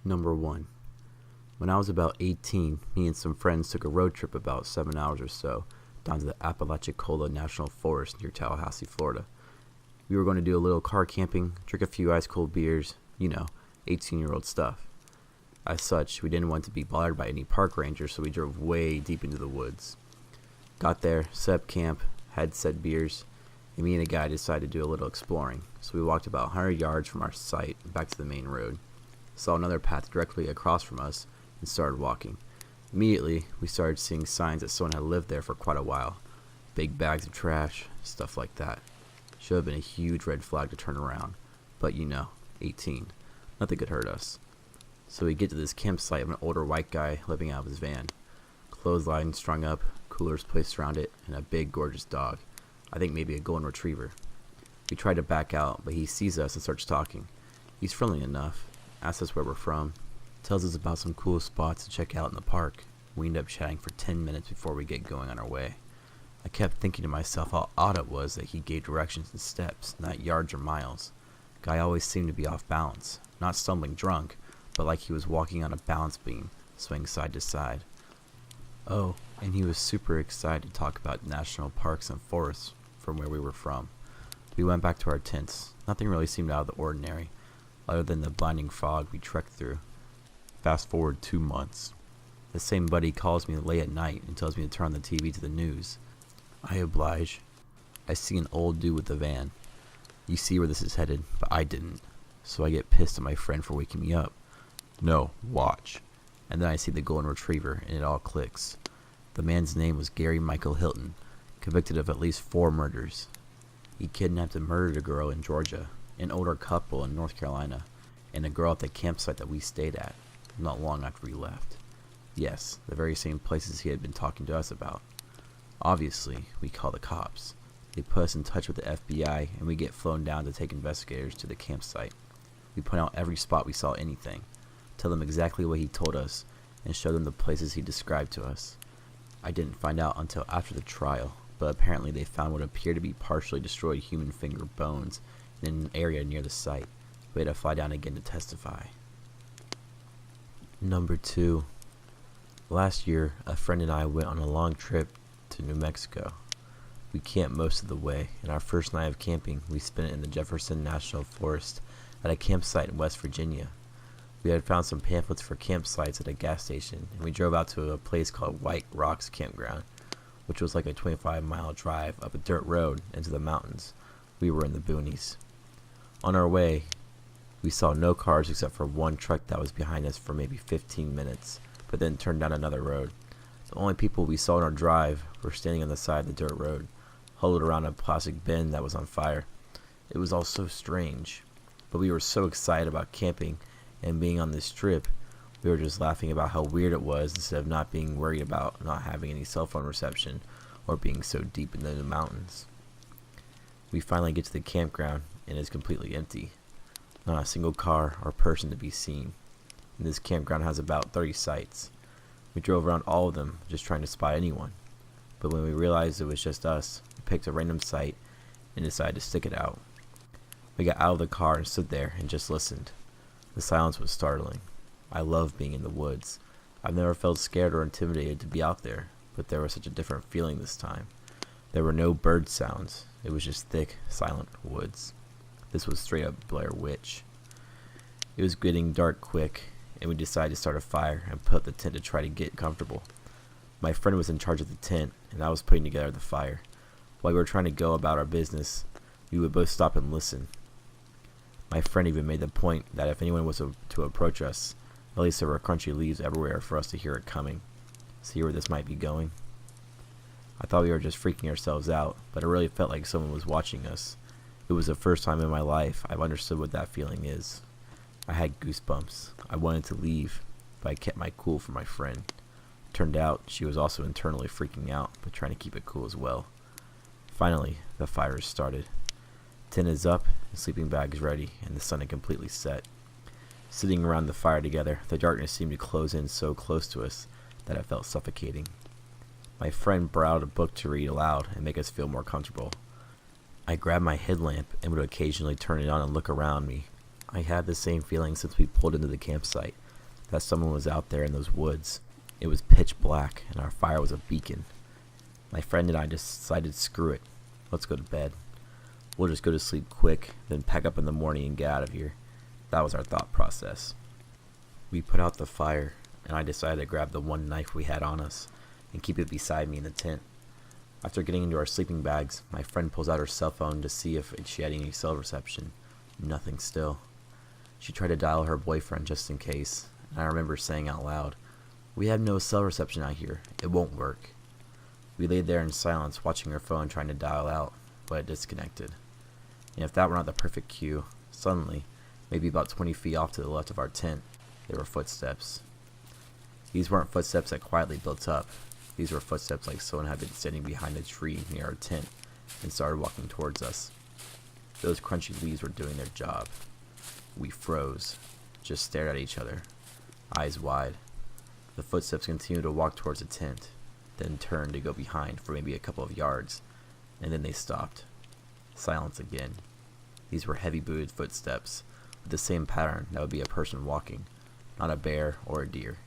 Number 1. When I was about 18, me and some friends took a road trip about 7 hours or so down to the Apalachicola National Forest near Tallahassee, Florida. We were going to do a little car camping, drink a few ice-cold beers, 18-year-old stuff. As such, we didn't want to be bothered by any park rangers, so we drove way deep into the woods. Got there, set up camp, had said beers, and me and a guy decided to do a little exploring. So we walked about 100 yards from our site back to the main road, saw another path directly across from us, and started walking. Immediately, we started seeing signs that someone had lived there for quite a while. Big bags of trash, stuff like that. Should have been a huge red flag to turn around, but 18. Nothing could hurt us. So we get to this campsite of an older white guy living out of his van. Clothesline strung up, coolers placed around it, and a big gorgeous dog. I think maybe a golden retriever. We try to back out, but he sees us and starts talking. He's friendly enough, asks us where we're from, tells us about some cool spots to check out in the park. We end up chatting for 10 minutes before we get going on our way. I kept thinking to myself how odd it was that he gave directions in steps, not yards or miles. Guy always seemed to be off balance, not stumbling drunk, but like he was walking on a balance beam, swaying side to side. Oh, and he was super excited to talk about national parks and forests from where we were from. We went back to our tents. Nothing really seemed out of the ordinary, other than the blinding fog we trekked through. Fast forward 2 months. The same buddy calls me late at night and tells me to turn on the TV to the news. I oblige. I see an old dude with a van. You see where this is headed, but I didn't. So I get pissed at my friend for waking me up. No, watch. And then I see the golden retriever, and it all clicks. The man's name was Gary Michael Hilton, convicted of at least 4 murders. He kidnapped and murdered a girl in Georgia, an older couple in North Carolina, and a girl at the campsite that we stayed at, not long after we left. Yes, the very same places he had been talking to us about. Obviously, we call the cops. They put us in touch with the FBI, and we get flown down to take investigators to the campsite. We point out every spot we saw anything, tell them exactly what he told us, and show them the places he described to us. I didn't find out until after the trial, but apparently they found what appeared to be partially destroyed human finger bones in an area near the site. We had to fly down again to testify. Number 2. Last year, a friend and I went on a long trip to New Mexico. We camped most of the way, and our first night of camping, we spent it in the Jefferson National Forest at a campsite in West Virginia. We had found some pamphlets for campsites at a gas station, and we drove out to a place called White Rocks Campground, which was like a 25-mile drive up a dirt road into the mountains. We were in the boonies. On our way, we saw no cars except for one truck that was behind us for maybe 15 minutes, but then turned down another road. The only people we saw on our drive were standing on the side of the dirt road, huddled around a plastic bin that was on fire. It was all so strange, but we were so excited about camping and being on this trip, we were just laughing about how weird it was instead of not being worried about not having any cell phone reception or being so deep into the mountains. We finally get to the campground and it's completely empty. Not a single car or person to be seen. And this campground has about 30 sites. We drove around all of them just trying to spot anyone. But when we realized it was just us, we picked a random site and decided to stick it out. We got out of the car and stood there and just listened. The silence was startling. I love being in the woods. I've never felt scared or intimidated to be out there, but there was such a different feeling this time. There were no bird sounds. It was just thick, silent woods. This was straight up Blair Witch. It was getting dark quick, and we decided to start a fire and put up the tent to try to get comfortable. My friend was in charge of the tent, and I was putting together the fire. While we were trying to go about our business, we would both stop and listen. My friend even made the point that if anyone was to approach us, at least there were crunchy leaves everywhere for us to hear it coming. See where this might be going? I thought we were just freaking ourselves out, but it really felt like someone was watching us. It was the first time in my life I've understood what that feeling is. I had goosebumps. I wanted to leave, but I kept my cool for my friend. Turned out she was also internally freaking out, but trying to keep it cool as well. Finally, the fire started. Tent is up, the sleeping bag is ready, and the sun had completely set. Sitting around the fire together, the darkness seemed to close in so close to us that it felt suffocating. My friend brought out a book to read aloud and make us feel more comfortable. I grabbed my headlamp and would occasionally turn it on and look around me. I had the same feeling since we pulled into the campsite, that someone was out there in those woods. It was pitch black, and our fire was a beacon. My friend and I decided, screw it. Let's go to bed. We'll just go to sleep quick, then pack up in the morning and get out of here. That was our thought process. We put out the fire, and I decided to grab the one knife we had on us and keep it beside me in the tent. After getting into our sleeping bags, my friend pulls out her cell phone to see if she had any cell reception. Nothing still. She tried to dial her boyfriend just in case, and I remember saying out loud, "We have no cell reception out here. It won't work." We laid there in silence, watching her phone trying to dial out, but it disconnected. And if that were not the perfect cue, suddenly, maybe about 20 feet off to the left of our tent, there were footsteps. These weren't footsteps that quietly built up. These were footsteps like someone had been standing behind a tree near our tent and started walking towards us. Those crunchy leaves were doing their job. We froze, just stared at each other, eyes wide. The footsteps continued to walk towards the tent, then turned to go behind for maybe a couple of yards, and then they stopped. Silence again. These were heavy-booted footsteps, with the same pattern that would be a person walking, not a bear or a deer.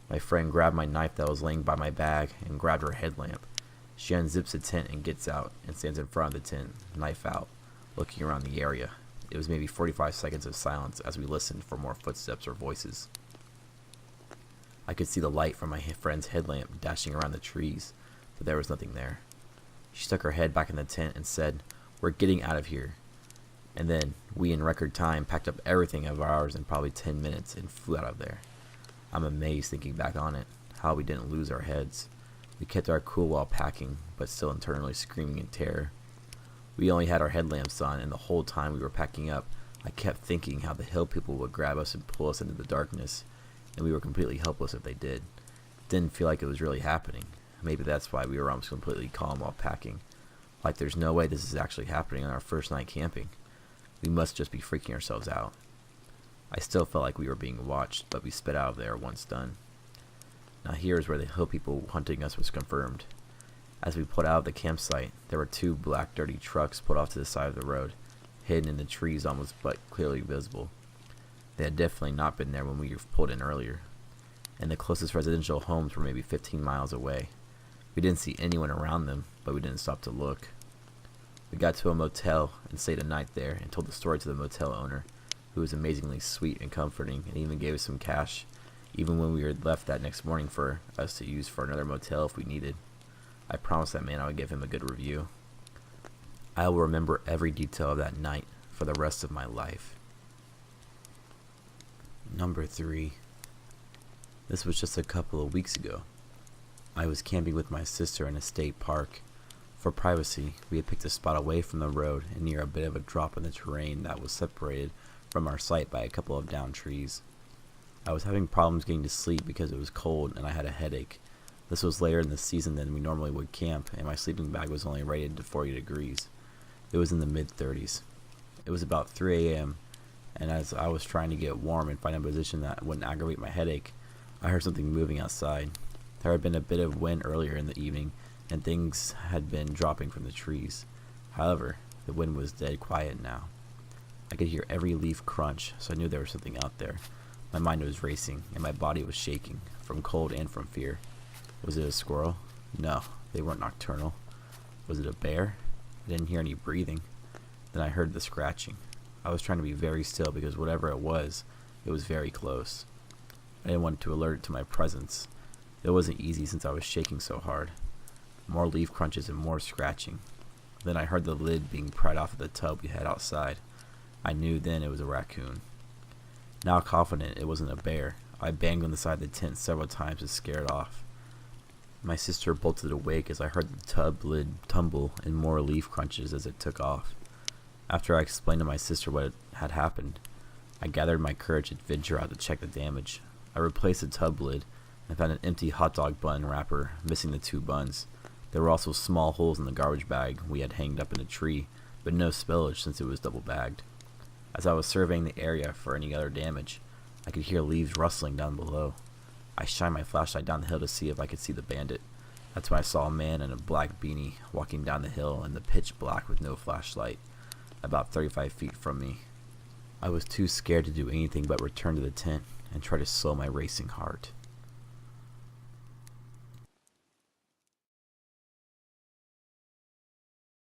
My friend grabbed my knife that was laying by my bag and grabbed her headlamp. She unzips the tent and gets out and stands in front of the tent, knife out, looking around the area. It was maybe 45 seconds of silence as we listened for more footsteps or voices. I could see the light from my friend's headlamp dashing around the trees, but there was nothing there. She stuck her head back in the tent and said, "We're getting out of here." And then, we in record time packed up everything of ours in probably 10 minutes and flew out of there. I'm amazed thinking back on it, how we didn't lose our heads. We kept our cool while packing, but still internally screaming in terror. We only had our headlamps on, and the whole time we were packing up, I kept thinking how the hill people would grab us and pull us into the darkness, and we were completely helpless if they did. Didn't feel like it was really happening. Maybe that's why we were almost completely calm while packing. Like there's no way this is actually happening on our first night camping. We must just be freaking ourselves out. I still felt like we were being watched, but we sped out of there once done. Now here's where the hill people hunting us was confirmed. As we pulled out of the campsite, there were two black dirty trucks pulled off to the side of the road, hidden in the trees almost but clearly visible. They had definitely not been there when we pulled in earlier, and the closest residential homes were maybe 15 miles away. We didn't see anyone around them, but we didn't stop to look. We got to a motel and stayed a night there and told the story to the motel owner, who was amazingly sweet and comforting and even gave us some cash, even when we were left that next morning for us to use for another motel if we needed. I promised that man I would give him a good review. I will remember every detail of that night for the rest of my life. Number 3. This was just a couple of weeks ago. I was camping with my sister in a state park. For privacy, we had picked a spot away from the road and near a bit of a drop in the terrain that was separated from our site by a couple of downed trees. I was having problems getting to sleep because it was cold and I had a headache. This was later in the season than we normally would camp, and my sleeping bag was only rated to 40 degrees. It was in the mid-30s. It was about 3 a.m., and as I was trying to get warm and find a position that wouldn't aggravate my headache, I heard something moving outside. There had been a bit of wind earlier in the evening, and things had been dropping from the trees. However, the wind was dead quiet now. I could hear every leaf crunch, so I knew there was something out there. My mind was racing, and my body was shaking, from cold and from fear. Was it a squirrel? No, they weren't nocturnal. Was it a bear? I didn't hear any breathing. Then I heard the scratching. I was trying to be very still because whatever it was very close. I didn't want to alert it to my presence. It wasn't easy since I was shaking so hard. More leaf crunches and more scratching. Then I heard the lid being pried off of the tub we had outside. I knew then it was a raccoon. Now confident it wasn't a bear, I banged on the side of the tent several times to scare it off. My sister bolted awake as I heard the tub lid tumble and more leaf crunches as it took off. After I explained to my sister what had happened, I gathered my courage to venture out to check the damage. I replaced the tub lid and found an empty hot dog bun wrapper, missing the 2 buns. There were also small holes in the garbage bag we had hanged up in a tree, but no spillage since it was double bagged. As I was surveying the area for any other damage, I could hear leaves rustling down below. I shined my flashlight down the hill to see if I could see the bandit. That's when I saw a man in a black beanie walking down the hill in the pitch black with no flashlight, about 35 feet from me. I was too scared to do anything but return to the tent and try to slow my racing heart.